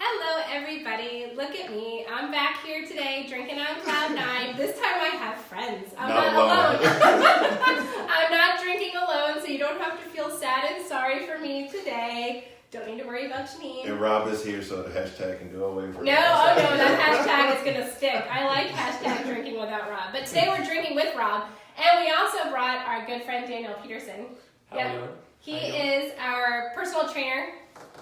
Hello everybody, look at me. I'm back here today drinking on Cloud 9. This time I have friends. I'm not alone. I'm not drinking alone, so you don't have to feel sad and sorry for me today. Don't need to worry about Jeanine. And Rob is here, so the hashtag can go away for No, that hashtag is going to stick. I like hashtag drinking without Rob. But today we're drinking with Rob, and we also brought our good friend Daniel Peterson. How you doing? He is our personal trainer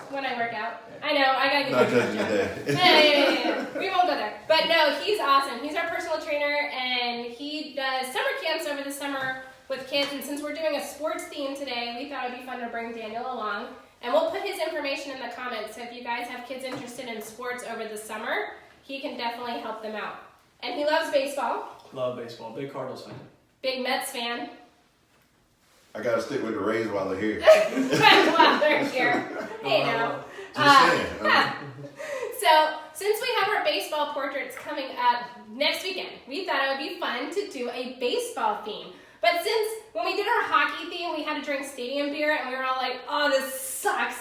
when I work out. I know, I gotta get Not judging today. Yeah. We won't go there. But no, he's awesome. He's our personal trainer, and he does summer camps over the summer with kids. And since we're doing a sports theme today, we thought it'd be fun to bring Daniel along. And we'll put his information in the comments. So if you guys have kids interested in sports over the summer, he can definitely help them out. And he loves baseball. Love baseball. Big Cardinals fan. Big Mets fan. I gotta stick with the Rays while they're here. While they're here. Hey now. Just saying. So, since we have our baseball portraits coming up next weekend, we thought it would be fun to do a baseball theme. But since when we did our hockey theme, we had to drink stadium beer, and we were all like, oh, this sucks.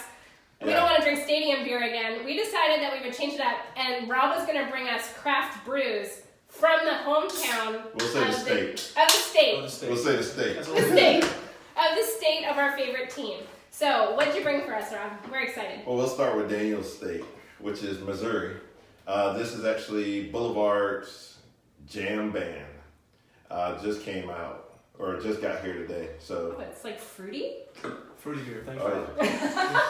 We don't want to drink stadium beer again. We decided that we would change it up, and Rob was going to bring us craft brews from the hometown We'll say the state. Of the state. We'll say the state. The state. Of the state of our favorite team. So, what'd you bring for us, Rob? We're excited. Well, we'll start with Daniel's state, which is Missouri. This is actually Boulevard's Jam Band. Just came out, or just got here today. So Oh, it's like fruity? Fruity beer. Thanks Oh, for yeah.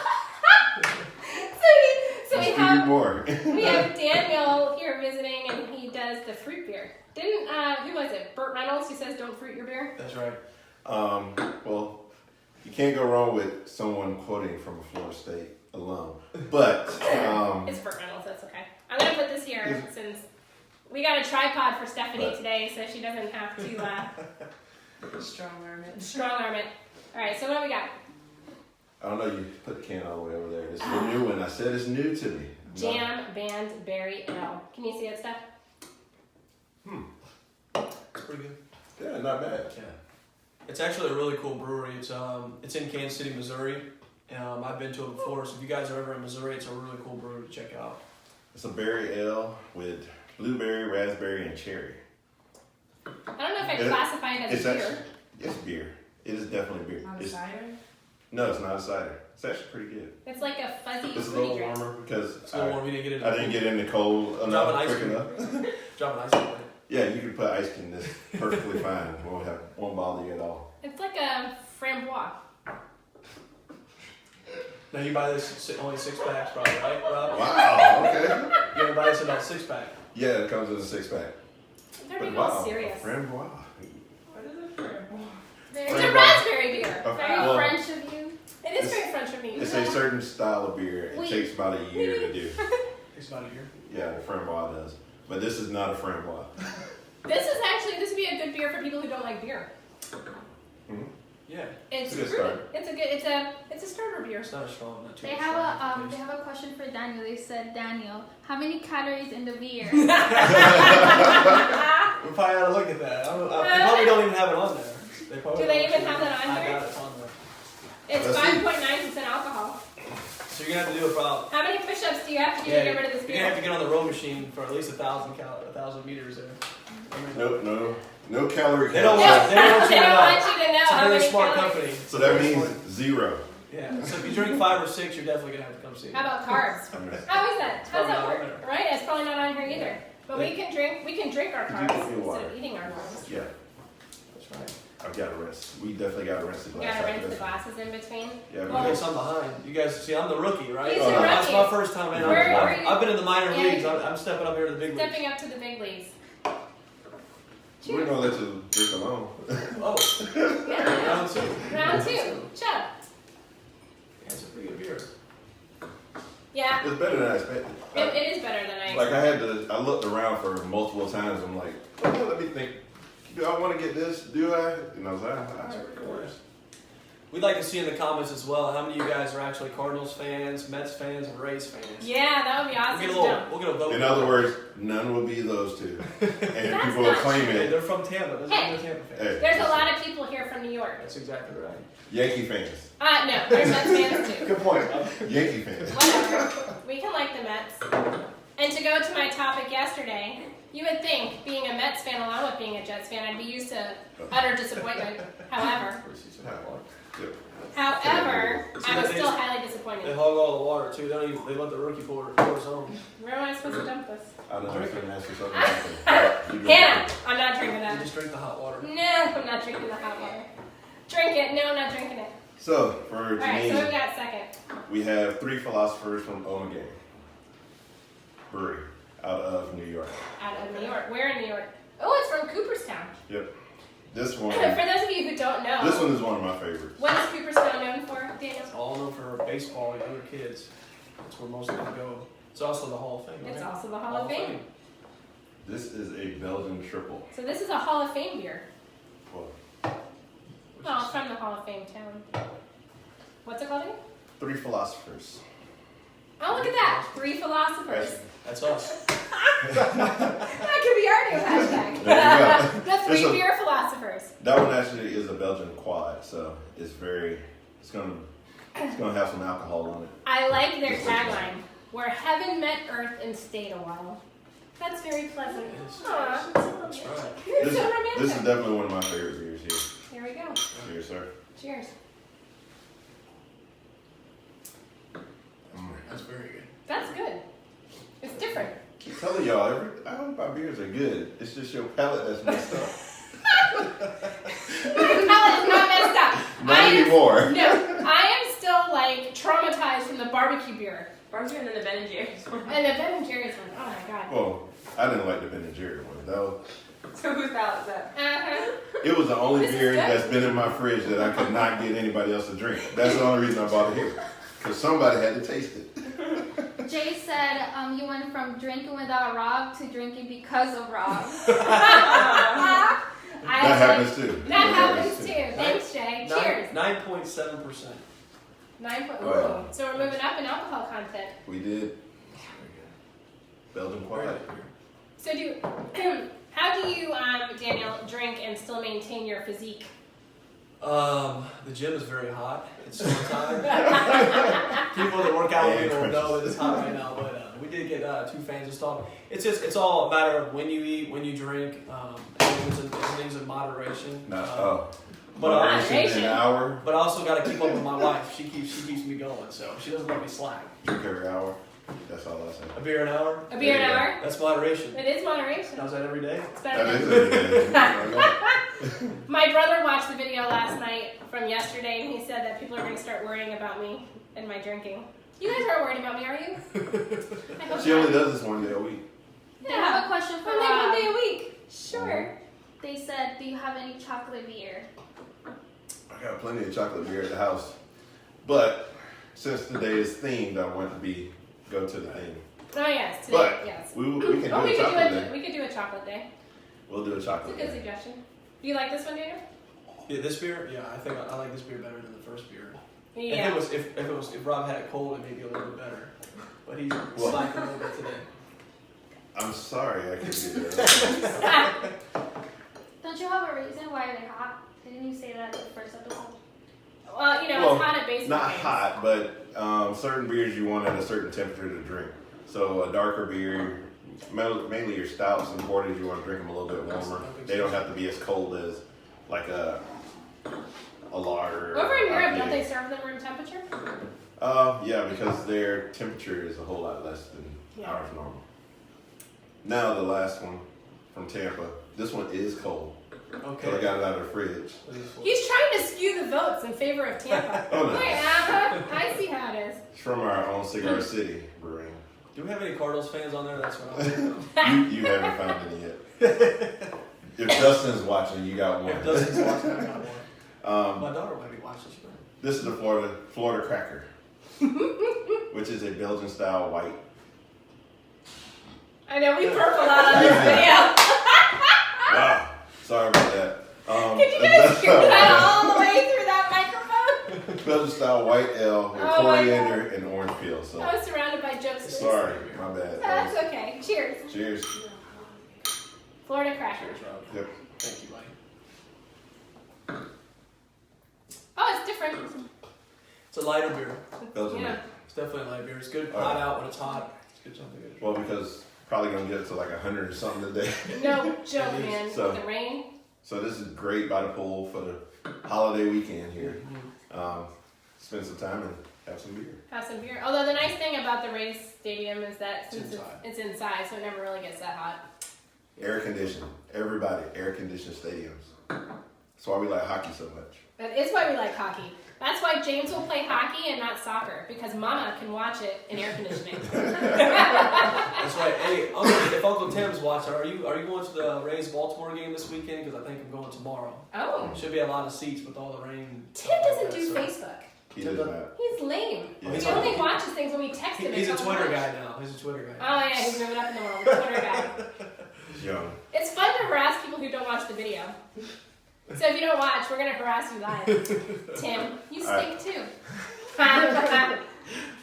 So we Just have give you more. we have Daniel here visiting, and he does the fruit beer. Didn't who was it? Burt Reynolds, who says don't fruit your beer. That's right. Well, you can't go wrong with someone quoting from a Florida State alum. But It's Burt Reynolds. That's okay. I'm gonna put this here since we got a tripod for Stephanie today, so she doesn't have to Strong arm it. strong arm it. All right. So what do we got? I don't know, you put the can all the way over there. This is a new one. I said it's new to me. Jam Band Berry Ale. Can you see it, Steph? It's pretty good. Yeah, not bad. Yeah. It's actually a really cool brewery. It's in Kansas City, Missouri. I've been to it before, so if you guys are ever in Missouri, it's a really cool brewery to check out. It's a berry ale with blueberry, raspberry, and cherry. I don't know if I classify it as beer. Actually, it's beer. It is definitely beer. On cider? No, it's not a cider. It's actually pretty good. It's like a fuzzy It's a fruity little drink. warmer because It's a little warm. You didn't get it. I didn't get in the cold Drop enough, an ice quick cream. enough. Drop an ice cream. Yeah, you can put ice in this perfectly fine. Won't bother you at all. It's like a framboise. Now you buy this only 6 packs, probably, right, Rob? Wow, okay. You gotta buy this in about 6 pack. Yeah, it comes in a 6-pack. They're But being wow, all serious. a framboise. What is it for? It's a Framboise. raspberry beer. Okay. Very Well, French of you. It is it's- very French of me. It's a certain style of beer. It Oui. takes about a year to do. Takes about a year. Yeah, the framboise does. But this is not a framboise. This would be a good beer for people who don't like beer. Yeah. It's It's a good fruity. start. It's a starter beer. It's not a strong, not too They strong. have a question for Daniel. They said, Daniel, how many calories in the beer? We probably ought to look at that. They probably don't even have it on there. They probably Do they don't even actually- have that on I here? got it on there. It's Let's see. 5.9% alcohol. So you're gonna have to do about. How many push-ups do you have to do to get rid of this You're gonna have beer? to get on the row machine for at least 1,000 meters there. No calorie They don't count. want. They don't want They you to don't know. want you to know It's a how very many smart calories. company. So that means 0. Yeah. So if you drink 5 or 6, you're definitely gonna have to come see me. How about carbs? How is that? How does that work? Right? It's probably not on here either. But we can drink our Could you carbs give me water? instead of eating our carbs. Yeah, That's right. I've got to rinse. We definitely got to rinse the You glass. gotta after rinse the this one. glasses in between. Yeah, You Well, guys, I'm behind. You guys see, I'm the rookie, right? He's the That's rookie. my first time in. Where are you? I've been in the minor Yeah. leagues. I'm stepping up here to the big leagues. Stepping up to the big leagues. We're going to let you drink alone. Oh, Yeah. round 2. Round 2. Chug. Yeah, it's a pretty good beer. Yeah. It's better than I expected. It is better than I Like expected. I looked around for multiple times. I'm like, okay, let me think. Do I want to get this? Do I? And I was like, of course. We'd like to see in the comments as well how many of you guys are actually Cardinals fans, Mets fans, and Rays fans. Yeah, that would be awesome. We'll get a vote. In other words, none will be those two. And That's people will not claim true. Hey, it. they're from Tampa. Doesn't mean they're Tampa fans. Hey. There's a lot of people here from New York. That's exactly right. Yankee fans. No, there's Mets fans too. Good point. Yankee fans. Whatever. We can like the Mets. And to go to my topic yesterday, you would think, being a Mets fan along with being a Jets fan, I'd be used to utter disappointment. However, I was still highly They disappointed. hog all the water too. They let the rookie pour his own. Where am I supposed to dump this? I know I was going to ask you something about that. Hannah, I'm not drinking You that. just drink the hot water. No, I'm not drinking the hot water. Drink it. No, I'm not drinking it. So, for All right, so we've Jeanine, got second. we have 3 philosophers from Omegang Brewery out of New York. Out of New York. Where in New York? Oh, it's from Cooperstown. Yep. This one, For those of you who don't know, this one is one of my favorites. what is Cooperstown known for, Daniel? It's all known for baseball and other kids. That's where most of them go. It's also the Hall of Fame. It's right? also the Hall of Fame. This is a Belgian triple. So this is a Hall of Fame beer. Well, Well, it's from the Hall of Fame town. What's it called again? 3 philosophers. Oh, look at that. 3 philosophers. That's us. That could be our new hashtag. There you The 3 It's a- beer philosophers. That one actually is a Belgian quad, so it's gonna have some alcohol on it. I like their tagline, where heaven met earth and stayed a while. That's very pleasant. Aw, That's right. you're This, so this romantic. is definitely one of my favorite beers here. Here we go. Cheers, sir. Cheers. That's very good. That's good. It's different. I'm telling y'all, I hope my beers are good. It's just your palate that's messed up. My palate is not messed up. Not anymore. No, I am still like traumatized from the barbecue beer. Barbecue and then the Ben & Jerry's one. And the Ben & Jerry's one. Oh my god. Well, I didn't like the Ben & Jerry one. Though So whose palate is that? Uh-huh. it was the only This is beer good. that's been in my fridge that I could not get anybody else to drink. That's the only reason I bought it here. Because somebody had to taste it. Jay said you went from drinking without Rob to drinking because of Rob. That happens too. That happens too. Thanks, Jay. Cheers. 9.7%. 9 point. Oh, yeah. So we're moving up in alcohol content. We did. Belgian quad. So how do you, Daniel, drink and still maintain your physique? The gym is very hot. It's summertime. People that work out with me will know that it's hot right now. But we did get 2 fans installed. It's all a matter of when you eat, when you drink, things in moderation. But Moderation an hour. But I also got to keep up with my wife. She keeps me going, so she doesn't let me slack. Drink every hour. That's all I say. A beer an hour. A beer an There you go. hour? That's moderation. It is moderation. How's that every day? It's better That than is every day. My brother watched the video last night from yesterday, and he said that people are going to start worrying about me and my drinking. You guys aren't worried about me, are you? I hope She not. only does this one day a week. They have a question for Only one Rob. day a week. Sure. They said, do you have any chocolate beer? I got plenty of chocolate beer at the house. But since today is themed, I want to go to the theme. Oh yes, today, But yes. we can do Oh, a chocolate day. we could do a chocolate day. We'll do a It's a chocolate good day. suggestion. Do you like this one, Daniel? Yeah, this beer. Yeah, I think I like this beer better than the first beer. Yeah. If Rob had it cold, it may be a little bit better. But he's Well- slacking a little bit today. I'm sorry I couldn't get that. Don't you have a reason why they're hot? Didn't you say that in the first episode? Well, you know, Well, it's hot at baseball Not games. hot, but certain beers you want at a certain temperature to drink. So a darker beer, mainly your stouts and porters, you want to drink them a little bit warmer. They don't have to be as cold as like a lager. Over in or Europe, IPA. don't they serve them room temperature? Yeah, because their temperature is a whole lot less than Yeah. ours normal. Now the last one from Tampa. This one is cold. Okay. So I got it out of the fridge. He's trying to skew the votes in favor of Tampa. Oh no. Wait, I see how it is. It's from our own Cigar City brewing. Do we have any Cardinals fans on there? That's what I'm You haven't found any yet. If Dustin's watching, you got one. If Dustin's watching, I got one. My Um, daughter might be watching. She might. this is the Florida Cracker, which is a Belgian style white. I know we burp a lot on this video. Wow, sorry about that. Could you guys hear that all the way through that microphone? Belgian style white ale with Oh my coriander and orange peel. So I was surrounded by jokes. sorry, my bad. That's okay. Cheers. Cheers. Florida cracker. Cheers, Rob. Yep. Thank you, buddy. Oh, it's different. It's a lighter beer. Belgian Yeah. beer. It's definitely a light beer. It's good All hot right. out when it's hot. It's good something good. Well, because probably gonna get to like 100 or something today. No joke, man. So- With the rain. So this is great by the pool for the holiday weekend here. Mhm. Spend some time and have some beer. Have some beer. Although the nice thing about the Rays Stadium is that since inside. it's inside, so it never really gets that hot. Air conditioned. Everybody, air conditioned stadiums. That's why we like hockey so much. That is why we like hockey. That's why James will play hockey and not soccer, because Mama can watch it in air conditioning. That's right. Hey, if Uncle Tim's watching, are you going to the Rays Baltimore game this weekend? Because I think I'm going tomorrow. Oh. Should be a lot of seats with all the rain. Tim doesn't do Facebook. He Tim does doesn't- not. He's lame. Yeah. He only watches things when we text him. He's a and tell him Twitter to guy watch. now. He's a Twitter guy. Oh yeah, he's moving up in the world. Twitter guy. He's young. It's fun to harass people who don't watch the video. So if you don't watch, we're gonna harass you live. Tim, you stink too.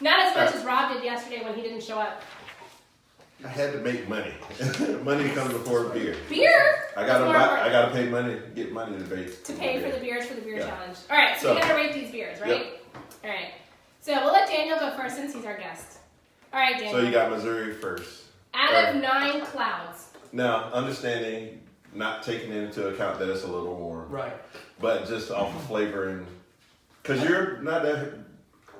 Not as much as Rob did yesterday when he didn't show up. I had to make money. Money comes before beer. Beer? I gotta More buy. important. I gotta pay money. Get money to pay. To pay for the beers for the beer Yeah. challenge. All right, so we gotta rate these beers, right? Yep. All right. So we'll let Daniel go first since he's our guest. All right, Daniel. So you got Missouri first. Out of 9 clouds. Now, understanding, not taking into account that it's a little warm, Right. but just off of flavor and because you're not that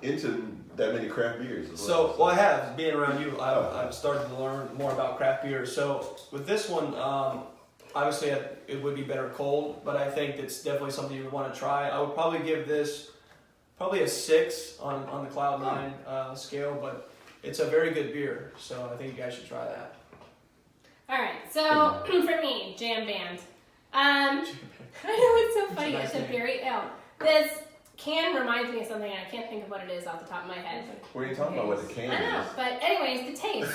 into that many craft beers. as So, well, I have. Being around you, I've started to learn more about craft beer. So, with this one, obviously it would be better cold, but I think it's definitely something you would want to try. I would probably give this probably a 6 on the Cloud 9 scale, but it's a very good beer. So, I think you guys should try that. All right, so for me, Jam Band. I know it's so funny. It's a It's nice a name. berry ale. This can reminds me of something, and I can't think of what it is off the top of my head. What are you talking about with the can I know, is? but anyways, the taste.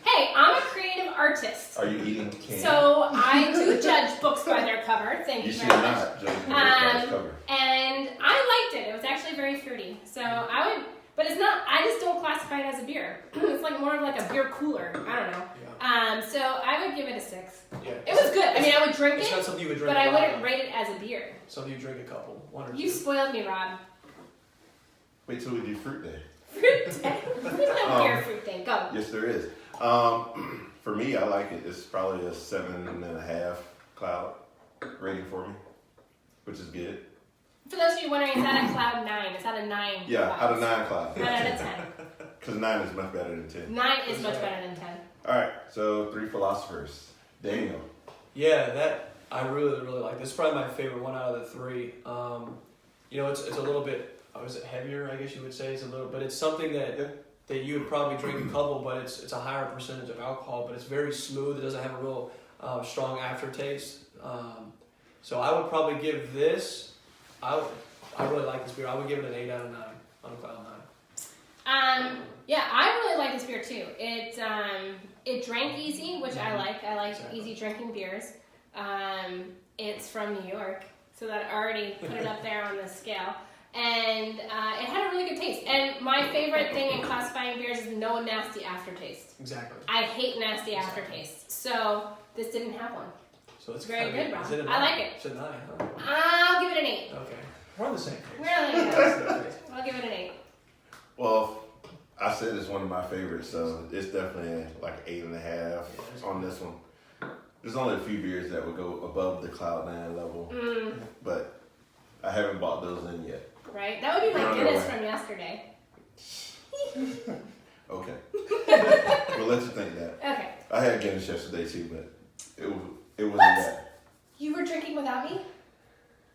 Hey, I'm a creative artist, Are you eating can? so I do judge books by their cover. Thank you you very should much. not judge the book by its cover. And I liked it. It was actually very fruity. So I would, but it's not. I just don't classify it as a beer. It's like more of like a beer cooler. I don't know. So I would give it a 6. Yeah. It was good. I mean, I would drink It's it, not something you would drink but I a lot wouldn't of. rate it as a beer. Something you drink a couple, 1 or 2. You spoiled me, Rob. Wait till we do fruit day. Fruit day. There's no beer fruit day. Go. Yes, there is. For me, I like it. It's probably a 7.5 cloud rating for me, which is good. For those of you wondering, is that a cloud 9? Is that a 9? Yeah, out of 9 clouds. 9 out of 10. Because 9 is much better than 10. 9 is much better than 10. All right, so 3 philosophers. Daniel. Yeah, that I really like. This is probably my favorite one out of the 3. It's a little bit, is it heavier? I guess you would say it's a little, but it's something that you would probably drink a couple, but it's a higher percentage of alcohol, but it's very smooth. It doesn't have a real strong aftertaste. So I would probably give this. I really like this beer. I would give it an 8 out of 9 on a Cloud 9. Yeah, I really like this beer too. It drank easy, which I like. I like Exactly. easy drinking beers. It's from New York, so that already put it up there on the scale. And it had a really good taste. And my favorite thing in classifying beers is no nasty aftertaste. Exactly. I hate nasty aftertaste, so this didn't have one. So it's Very kinda good, Rob. is it a I 9? like it. It's a 9, huh? I'll give it an 8. Okay. We're on the same page. We're on the same I'll give it an 8. Well, I said it's one of my favorites, so it's definitely like 8.5 on this one. There's only a few beers that would go above the Cloud 9 level, but I haven't bought those in yet. Right? That would be my No, no Guinness way. from yesterday. Okay. We'll let you think that. Okay. I had Guinness yesterday too, but it wasn't that. You were drinking without me?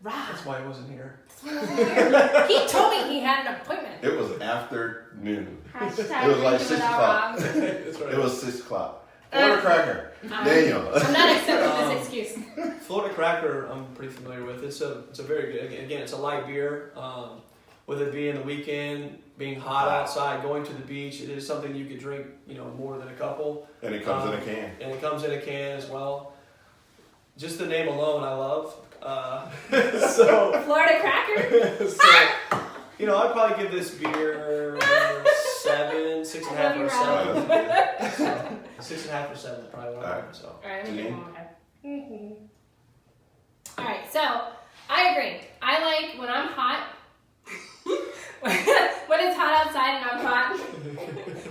Rob. That's why I wasn't here. He told me he had an appointment. It was afternoon. Hashtag It was like drinking 6 without o'clock. Rob. That's right. It was 6 o'clock. Florida Cracker. Daniel. I'm not accepting this excuse. Florida Cracker, I'm pretty familiar with. It's a very good. Again, it's a light beer. With it being the weekend, being hot outside, going to the beach, it is something you could drink, more than a couple. And it comes in a can. And it comes in a can as well. Just the name alone, I love. Florida Cracker? So, You know, I'd probably give this beer 7, 6.5 or 7. 6.5 or 7 is probably what I would. So. All right, let me get one more. All right, so I agree. I like when I'm hot. When it's hot outside and I'm hot.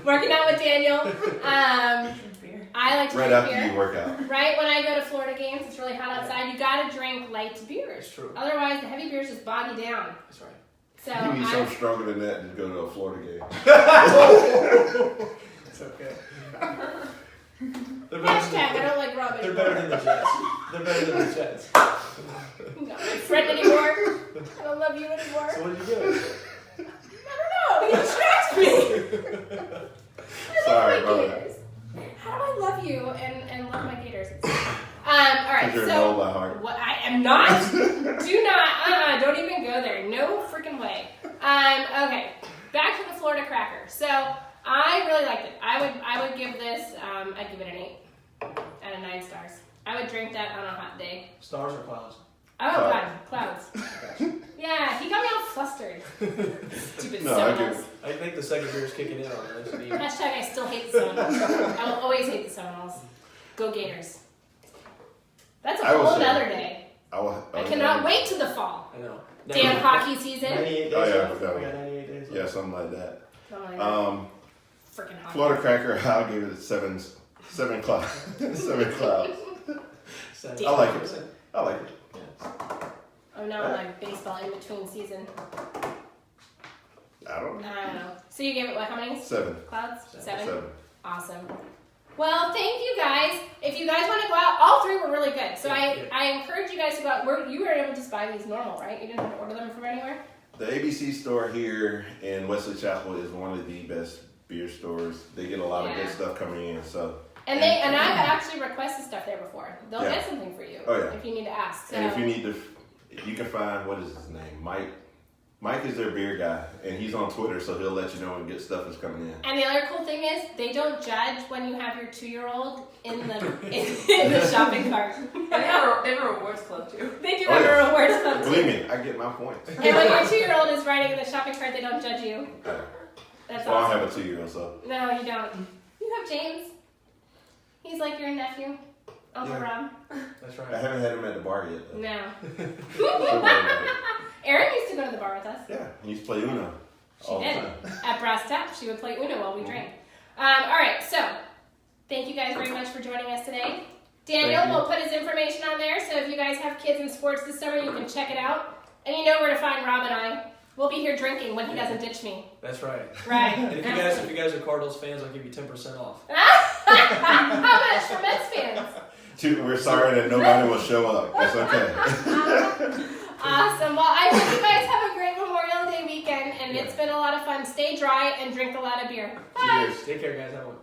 Working out with Daniel. I like to right drink after beer. you work out. Right when I go to Florida games, it's really hot outside. You gotta drink light beers. It's true. Otherwise, the heavy beers just bog you down. That's right. So You need something stronger than that and go to a Florida game. It's okay. Hashtag I don't like Robin. They're better than the Jets. They're better than the Jets. I'm not my friend anymore. I don't love you anymore. So what did you do? I don't know. He distracts me. Sorry, my brother. Gators. How do I love you and love my Gators? All right, You're so a no by heart. what I am not. Do not. Don't even go there. No freaking way. Okay. Back to the Florida Cracker. So I really liked it. I would give this. I'd give it an 8 out of 9 stars. I would drink that on a hot day. Stars or clouds? Oh God, clouds. Yeah, he got me all flustered. Stupid Seminoles. I think the second beer is kicking in on this. Hashtag I still hate the Seminoles. I will always hate the Seminoles. Go Gators. That's a whole nother day. I cannot wait to the fall. I know. Damn hockey season. 98 days. Oh yeah, I left. forgot. We got 98 days left. Yeah, something like that. Freaking hockey. Florida Cracker, I'll give it 7 clouds. 7 clouds. I like it. I like it. I'm now in like baseball in between season. I don't know. I don't know. So you gave it what? How many? 7. Clouds? 7? 7. Awesome. Well, thank you guys. If you guys want to go out, all 3 were really good. So I encourage you guys to go out. You were able to just buy these normal, right? You didn't have to order them from anywhere? The ABC store here in Wesley Chapel is one of the best beer stores. They get a lot of good stuff coming in. So. And I've actually requested stuff there before. They'll get something for you. Oh, yeah. If you need to ask. So. And if you need to, you can find, what is his name? Mike. Mike is their beer guy, and he's on Twitter, so he'll let you know when good stuff is coming in. And the other cool thing is, they don't judge when you have your 2-year-old in the shopping cart. And they have a rewards club too. They do have a rewards club too. Believe me, I get my points. And when your 2-year-old is riding in the shopping cart, they don't judge you. That's well, awesome. I have a 2-year-old, so. No, you don't. You have James. He's like your nephew, Uncle Rob. That's I right. haven't had him at the bar yet, though. No. Erin used to go to the bar with us. Yeah, he used to play Uno. She did. At Brass Tap, she would play Uno while we drank. All right, so thank you guys very much for joining us today. Daniel will put his information on there, so if you guys have kids in sports this summer, you can check it out. And you know where to find Rob and I. We'll be here drinking when he doesn't ditch me. That's right. Right. And if you guys are Cardinals fans, I'll give you 10% off. How much for Mets fans? We're sorry that nobody will show up. It's okay. Awesome. Well, I hope you guys have a great Memorial Day weekend, and it's been a lot of fun. Stay dry and drink a lot of beer. Bye. Cheers. Take care, guys. Have one.